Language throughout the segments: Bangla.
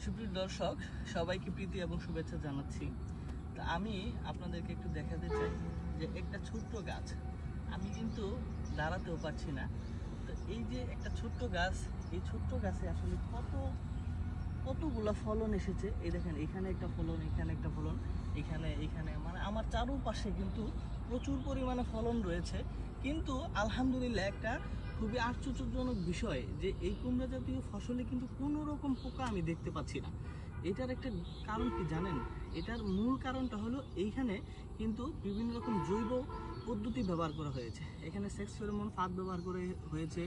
সুপ্রিয় দর্শক, সবাইকে প্রীতি এবং শুভেচ্ছা জানাচ্ছি। তো আমি আপনাদেরকে একটু দেখাতে চাই যে একটা ছোট্ট গাছ, আমি কিন্তু দাঁড়াতেও পারছি না। তো এই যে একটা ছোট্ট গাছ, এই ছোট্ট গাছে আসলে কতগুলো ফলন এসেছে। এই দেখেন, এখানে একটা ফলন, এখানে একটা ফলন, এখানে মানে আমার চারপাশে কিন্তু প্রচুর পরিমাণে ফলন রয়েছে। কিন্তু আলহামদুলিল্লাহ, একটা খুবই আশ্চর্যজনক বিষয় যে এই কুমড়া জাতীয় ফসলে কিন্তু কোনো রকম পোকা আমি দেখতে পাচ্ছি না। এটার একটা কারণ কি জানেন? এটার মূল কারণটা হলো এইখানে কিন্তু বিভিন্ন রকম জৈব পদ্ধতি ব্যবহার করা হয়েছে। এখানে সেক্স ফেরোমন ফাঁদ ব্যবহার করে হয়েছে,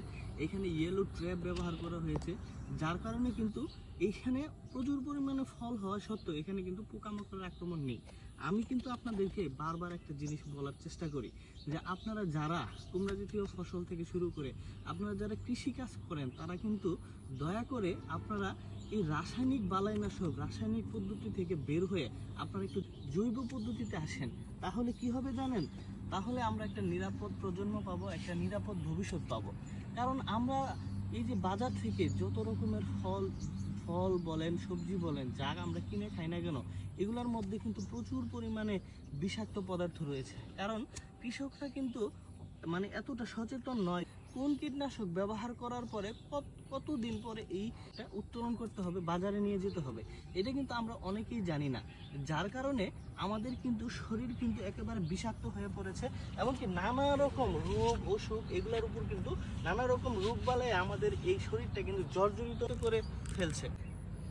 এখানে ইয়েলো ট্র্যাপ ব্যবহার করা হয়েছে, যার কারণে কিন্তু এইখানে প্রচুর পরিমাণে ফল হওয়া সত্ত্বেও এখানে কিন্তু পোকামাকড়ের আক্রমণ নেই। আমি কিন্তু আপনাদেরকে বারবার একটা জিনিস বলার চেষ্টা করি যে আপনারা যারা কুমড়া জাতীয় ফসল থেকে শুরু করে আপনারা যারা কৃষিকাজ করেন, তারা কিন্তু দয়া করে আপনারা এই রাসায়নিক বালাইনাশক, রাসায়নিক পদ্ধতি থেকে বের হয়ে আপনারা একটু জৈব পদ্ধতিতে আসেন। তাহলে কি হবে জানেন? তাহলে আমরা একটা নিরাপদ প্রজন্ম পাবো, একটা নিরাপদ ভবিষ্যৎ পাবো। কারণ আমরা এই যে বাজার থেকে যত রকমের ফল বলেন, সবজি বলেন, যা আমরা কিনে খাই না কেন, এগুলোর মধ্যে কিন্তু প্রচুর পরিমাণে বিষাক্ত পদার্থ রয়েছে। কারণ কৃষকরা কিন্তু মানে এতটা সচেতন নয় কোন কীটনাশক ব্যবহার করার পরে কতদিন পরে এইটা উত্তোলন করতে হবে, বাজারে নিয়ে যেতে হবে, এটা কিন্তু আমরা অনেকেই জানি না। যার কারণে আমাদের কিন্তু শরীর কিন্তু একেবারে বিষাক্ত হয়ে পড়েছে, এমনকি নানা রকম রোগ অসুখ, এগুলোর উপর কিন্তু নানা রকম রোগ বালায় আমাদের এই শরীরটা কিন্তু জর্জরিত করে ফেলছে।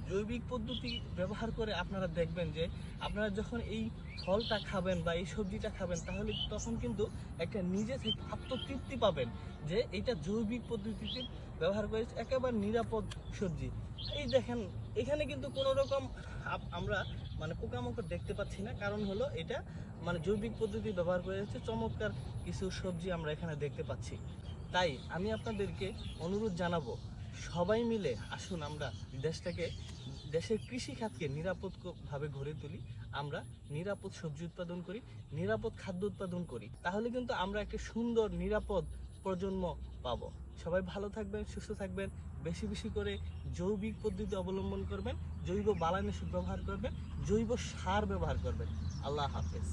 জৈবিক পদ্ধতি ব্যবহার করে আপনারা দেখবেন যে আপনারা যখন এই ফলটা খাবেন বা এই সবজিটা খাবেন, তাহলে তখন কিন্তু একটা নিজে থেকে আত্মতৃপ্তি পাবেন যে এটা জৈবিক পদ্ধতিতে ব্যবহার করেছে, একেবারে নিরাপদ সবজি। এই দেখেন, এখানে কিন্তু কোনো রকম আমরা মানে পোকামাকড় দেখতে পাচ্ছি না। কারণ হলো এটা মানে জৈবিক পদ্ধতি ব্যবহার করেছে, চমৎকার কিছু সবজি আমরা এখানে দেখতে পাচ্ছি। তাই আমি আপনাদেরকে অনুরোধ জানাবো, সবাই মিলে আসুন আমরা দেশের কৃষিখাতকে নিরাপদভাবে গড়ে তুলি, আমরা নিরাপদ সবজি উৎপাদন করি, নিরাপদ খাদ্য উৎপাদন করি। তাহলে কিন্তু আমরা একটা সুন্দর নিরাপদ প্রজন্ম পাবো। সবাই ভালো থাকবেন, সুস্থ থাকবেন, বেশি বেশি করে জৈবিক পদ্ধতি অবলম্বন করবেন, জৈব বালাইনাশক ব্যবহার করবেন, জৈব সার ব্যবহার করবেন। আল্লাহ হাফেজ।